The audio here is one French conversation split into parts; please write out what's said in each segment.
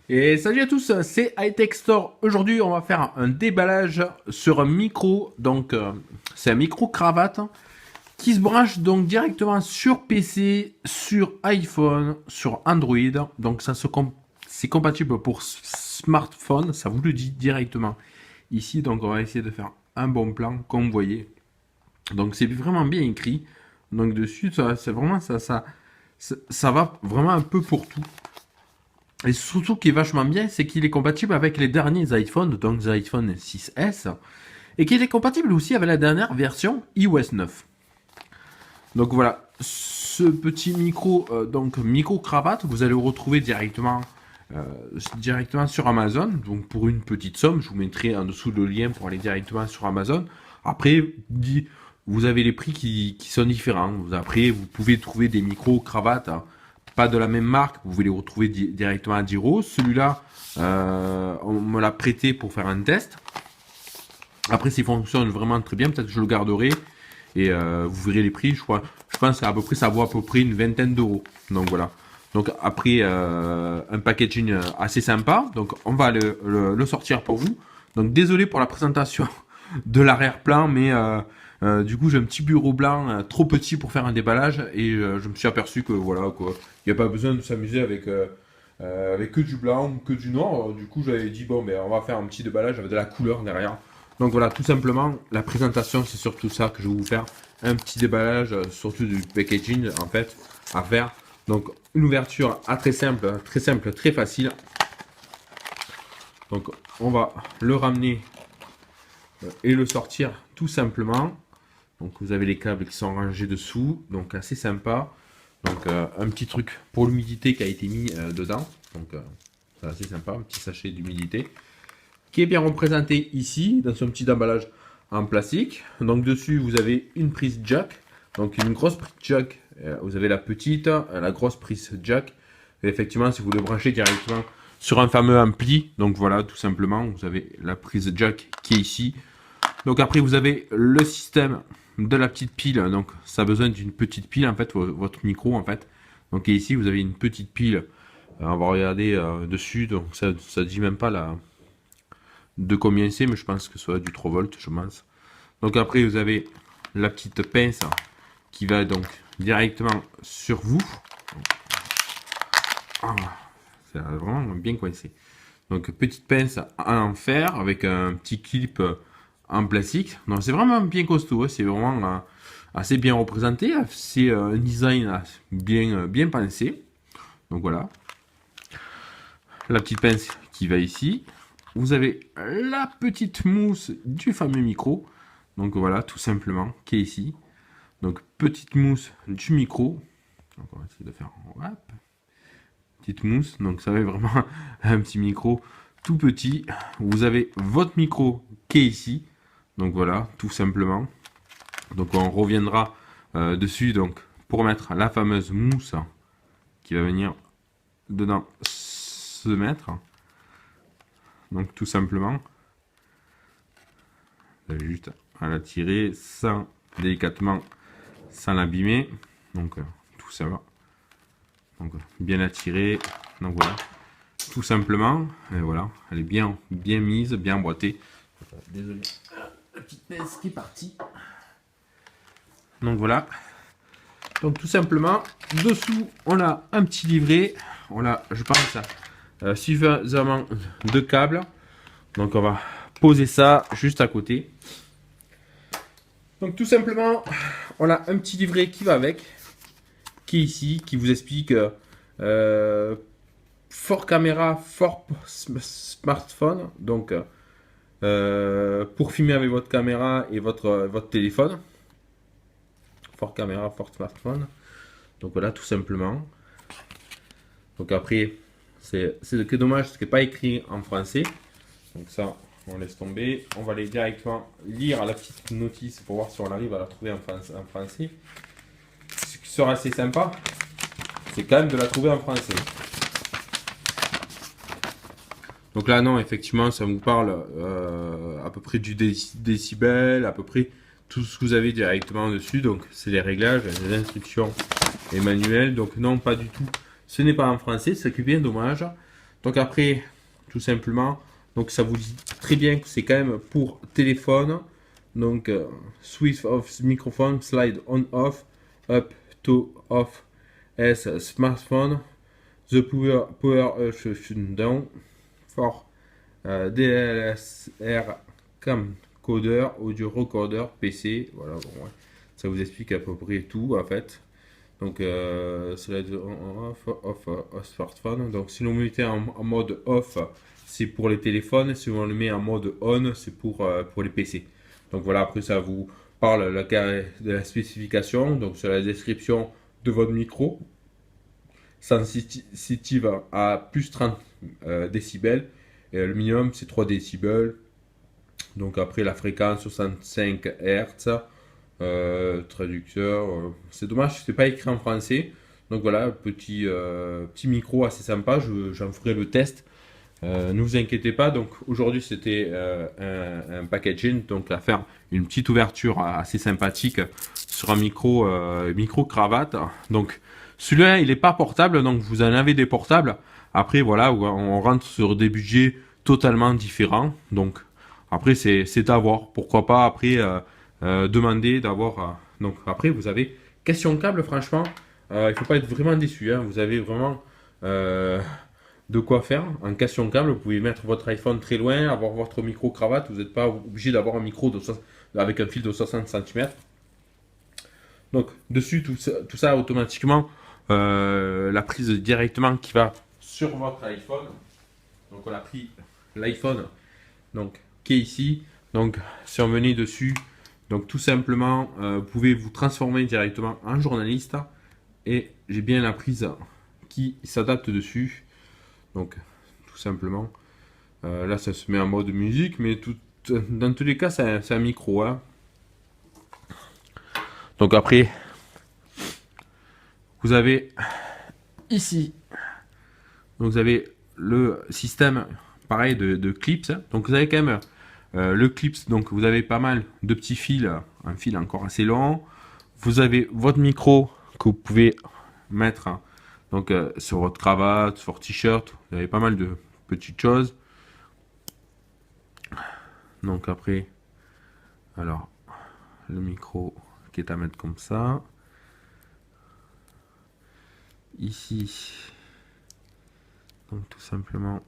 Et salut à tous, c'est Hightech Store. Aujourd'hui, on va faire un déballage sur un micro. Donc, c'est un micro cravate qui se branche donc directement sur PC, sur iPhone, sur Android. Donc, c'est compatible pour smartphone. Ça vous le dit directement ici. Donc, on va essayer de faire un bon plan, comme vous voyez. Donc, c'est vraiment bien écrit. Donc, dessus, c'est vraiment ça va vraiment un peu pour tout. Et surtout, ce qui est vachement bien, c'est qu'il est compatible avec les derniers iPhones, donc l'iPhone 6S, et qu'il est compatible aussi avec la dernière version iOS 9. Donc voilà, ce petit micro, donc micro cravate, vous allez le retrouver directement sur Amazon. Donc pour une petite somme, je vous mettrai en dessous le lien pour aller directement sur Amazon. Après, vous avez les prix qui sont différents. Après, vous pouvez trouver des micros cravates, hein, pas de la même marque, vous pouvez les retrouver directement à 10 euros. Celui-là, on me l'a prêté pour faire un test. Après, s'il fonctionne vraiment très bien, peut-être que je le garderai et vous verrez les prix. Je pense à peu près, ça vaut à peu près une vingtaine d'euros. Donc voilà. Donc après, un packaging assez sympa. Donc on va le sortir pour vous. Donc désolé pour la présentation de l'arrière-plan, mais du coup j'ai un petit bureau blanc trop petit pour faire un déballage et je me suis aperçu que voilà quoi, il n'y a pas besoin de s'amuser avec que du blanc ou que du noir. Alors, du coup j'avais dit bon ben on va faire un petit déballage avec de la couleur derrière. Donc voilà, tout simplement la présentation c'est surtout ça que je vais vous faire, un petit déballage surtout du packaging en fait à faire. Donc une ouverture très simple, très facile. Donc on va le ramener et le sortir tout simplement. Donc vous avez les câbles qui sont rangés dessous, donc assez sympa. Donc un petit truc pour l'humidité qui a été mis dedans. Donc c'est assez sympa, un petit sachet d'humidité qui est bien représenté ici dans son petit emballage en plastique. Donc dessus vous avez une prise jack, donc une grosse prise jack. Vous avez la petite, la grosse prise jack. Et effectivement, si vous le branchez directement sur un fameux ampli, donc voilà, tout simplement, vous avez la prise jack qui est ici. Donc après, vous avez le système de la petite pile. Donc ça a besoin d'une petite pile en fait, votre micro en fait. Donc ici, vous avez une petite pile. On va regarder dessus. Donc ça dit même pas de combien c'est, mais je pense que ça va être du 3 volts, je pense. Donc après, vous avez la petite pince qui va donc directement sur vous. Ah, c'est vraiment bien coincé. Donc petite pince en fer avec un petit clip en plastique. Donc c'est vraiment bien costaud, hein. C'est vraiment assez bien représenté. C'est un design bien pensé. Donc voilà. La petite pince qui va ici. Vous avez la petite mousse du fameux micro. Donc voilà, tout simplement, qui est ici. Donc petite mousse du micro. Donc on va essayer de faire hop, petite mousse. Donc ça va être vraiment un petit micro tout petit. Vous avez votre micro qui est ici. Donc voilà, tout simplement. Donc on reviendra dessus donc pour mettre la fameuse mousse qui va venir dedans se mettre. Donc tout simplement, vous avez juste à la tirer sans délicatement, sans l'abîmer. Donc tout ça va. Donc bien la tirer. Donc voilà, tout simplement. Et voilà, elle est bien mise, bien emboîtée. Désolé, la petite pince qui est partie. Donc voilà. Donc tout simplement, dessous, on a un petit livret. On a, je pense, suffisamment de câbles. Donc on va poser ça juste à côté. Donc tout simplement, on a un petit livret qui va avec, qui est ici, qui vous explique fort caméra, fort smartphone. Donc pour filmer avec votre caméra et votre téléphone. Fort caméra, fort smartphone. Donc voilà, tout simplement. Donc après, c'est que dommage, ce qui n'est pas écrit en français. Donc ça, on laisse tomber. On va aller directement lire la petite notice pour voir si on arrive à la trouver en français. Ce qui sera assez sympa, c'est quand même de la trouver en français. Donc là, non, effectivement, ça vous parle à peu près du décibel, à peu près tout ce que vous avez directement dessus. Donc c'est les réglages, les instructions et manuels. Donc non, pas du tout. Ce n'est pas en français, ce qui est bien dommage. Donc après, tout simplement, donc ça vous dit très bien que c'est quand même pour téléphone. Donc switch off microphone, slide on off, up to off as a smartphone, the power shut down for DLSR camcorder, audio recorder, PC. Voilà, bon, ouais. Ça vous explique à peu près tout en fait. Donc, slide on off smartphone. Donc, si l'on mettait en mode off, c'est pour les téléphones. Si on le met en mode on, c'est pour les PC. Donc, voilà, après, ça vous parle de la spécification. Donc, sur la description de votre micro, sensitive à plus 30 décibels. Et le minimum, c'est 3 décibels. Donc, après, la fréquence 65 Hz. Traducteur, c'est dommage, c'est pas écrit en français. Donc voilà, petit micro assez sympa. J'en ferai le test. Ne vous inquiétez pas. Donc aujourd'hui c'était un packaging, donc à faire une petite ouverture assez sympathique sur un micro cravate. Donc celui-là il est pas portable, donc vous en avez des portables. Après voilà, on rentre sur des budgets totalement différents. Donc après c'est à voir. Pourquoi pas après demander d'avoir. Donc après vous avez question câble. Franchement, il faut pas être vraiment déçu. Hein. Vous avez vraiment de quoi faire. En question câble, vous pouvez mettre votre iPhone très loin, avoir votre micro cravate. Vous n'êtes pas obligé d'avoir un micro avec un fil de 60 cm. Donc dessus, tout ça automatiquement, la prise directement qui va sur votre iPhone. Donc on a pris l'iPhone donc qui est ici. Donc si on venait dessus, donc tout simplement, vous pouvez vous transformer directement en journaliste. Et j'ai bien la prise qui s'adapte dessus. Donc tout simplement, là ça se met en mode musique, mais dans tous les cas c'est un micro. Hein. Donc après, vous avez ici, donc vous avez le système pareil de clips. Donc vous avez quand même le clips, donc vous avez pas mal de petits fils, un fil encore assez long. Vous avez votre micro que vous pouvez mettre donc sur votre cravate, sur votre t-shirt. Vous avez pas mal de petites choses. Donc après, alors le micro qui est à mettre comme ça. Ici, donc tout simplement,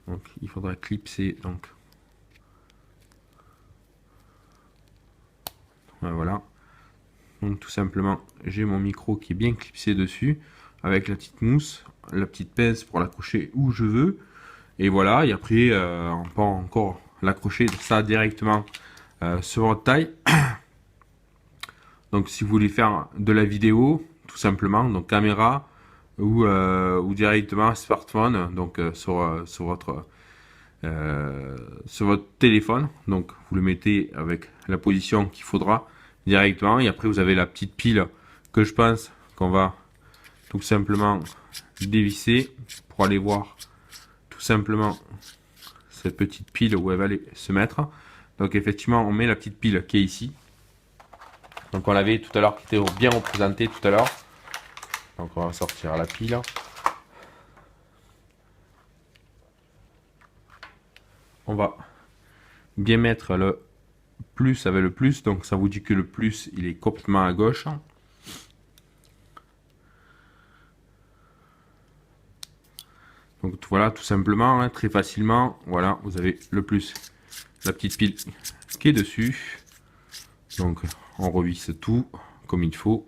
donc il faudra clipser, donc voilà. Donc tout simplement, j'ai mon micro qui est bien clipsé dessus, avec la petite mousse, la petite pince pour l'accrocher où je veux. Et voilà, et après, on peut encore l'accrocher ça directement sur votre taille. Donc si vous voulez faire de la vidéo, tout simplement, donc caméra ou directement smartphone, donc sur votre téléphone. Donc vous le mettez avec la position qu'il faudra directement. Et après vous avez la petite pile que je pense qu'on va tout simplement dévisser pour aller voir tout simplement cette petite pile où elle va aller se mettre. Donc effectivement on met la petite pile qui est ici. Donc on l'avait tout à l'heure, qui était bien représenté tout à l'heure. Donc on va sortir la pile. On va bien mettre le plus avec le plus. Donc ça vous dit que le plus il est complètement à gauche. Donc voilà, tout simplement, hein, très facilement. Voilà, vous avez le plus, la petite pile qui est dessus. Donc on revisse tout comme il faut.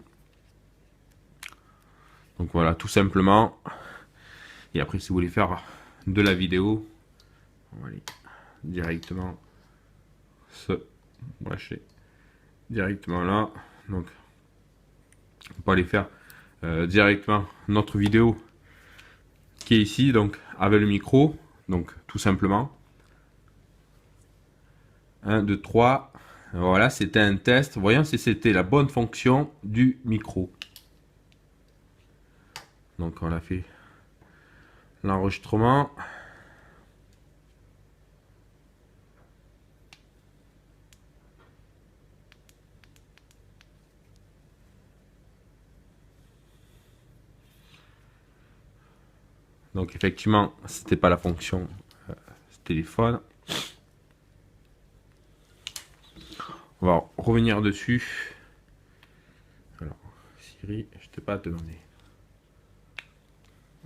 Donc voilà, tout simplement. Et après, si vous voulez faire de la vidéo, on va aller directement se brancher directement là. Donc on peut aller faire directement notre vidéo qui est ici, donc avec le micro. Donc tout simplement. 1, 2, 3. Voilà, c'était un test. Voyons si c'était la bonne fonction du micro. Donc on a fait l'enregistrement. Donc effectivement, c'était pas la fonction téléphone. On va revenir dessus. Alors, Siri, je t'ai pas demandé.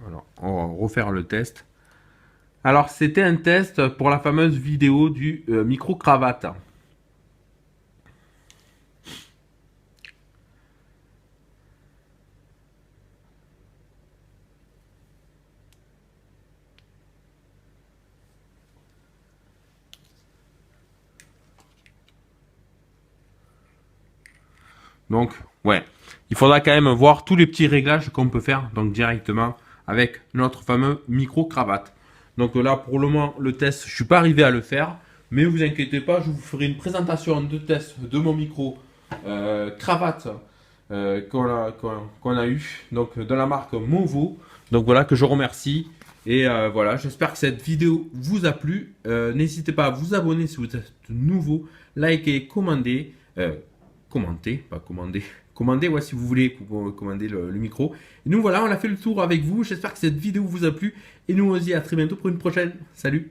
Alors, on va refaire le test. Alors, c'était un test pour la fameuse vidéo du micro-cravate. Donc, ouais, il faudra quand même voir tous les petits réglages qu'on peut faire donc directement avec notre fameux micro-cravate. Donc là, pour le moment, le test, je suis pas arrivé à le faire, mais vous inquiétez pas, je vous ferai une présentation de test de mon micro cravate qu'on a eu, donc de la marque Movo. Donc voilà, que je remercie. Et voilà, j'espère que cette vidéo vous a plu. N'hésitez pas à vous abonner si vous êtes nouveau, liker, commenter, pas commander. Commandez, ouais, si vous voulez commander le micro. Et nous, voilà, on a fait le tour avec vous. J'espère que cette vidéo vous a plu. Et nous, on se dit à très bientôt pour une prochaine. Salut!